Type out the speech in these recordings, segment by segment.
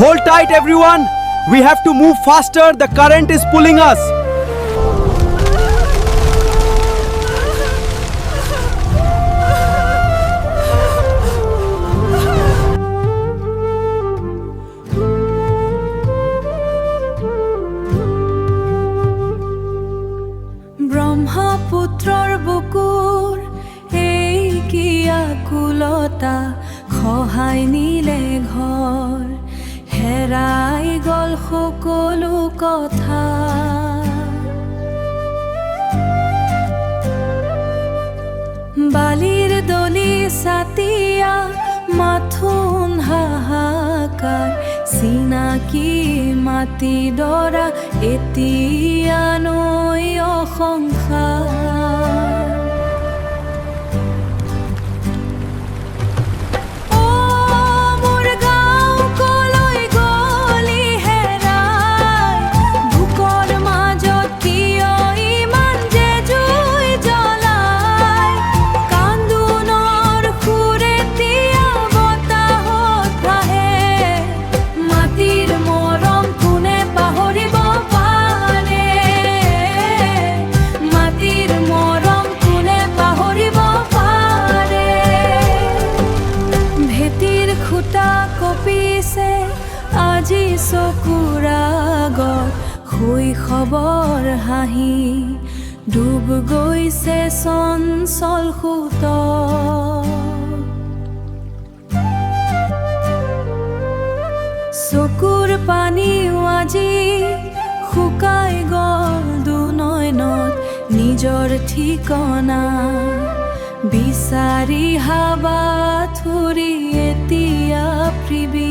Hold tight, everyone. We have to move faster. The current is pulling us. ব্ৰহ্মপুত্ৰৰ বুকুৰ এই কি আকুলতা খহাই নিলে ঘৰ হেৰাই গ'ল সকলো কথা বালিৰ দলি ছাতিয়া মাথোন হাহাকাৰ চিনাকি মাটি ডৰা এতিয়া নৈ অসংসাৰ আজি চকুৰ আগত শৈশৱৰ হাঁহি ডুব গৈছে চঞ্চল সুত চকুৰ পানীও আজি শুকাই গ'ল দুনয়নত নিজৰ ঠিকনা বিচাৰি হাবাথুৰি এতিয়া পৃথিৱী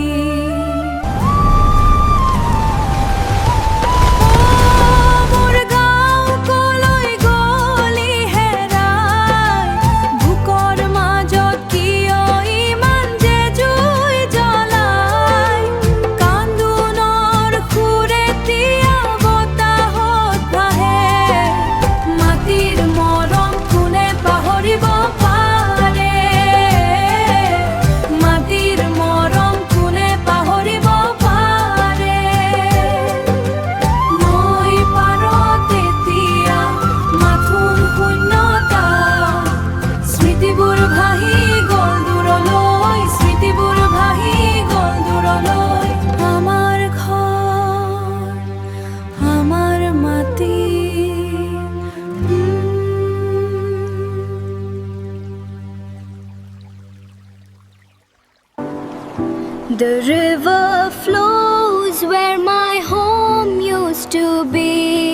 The river flows where my home used to be.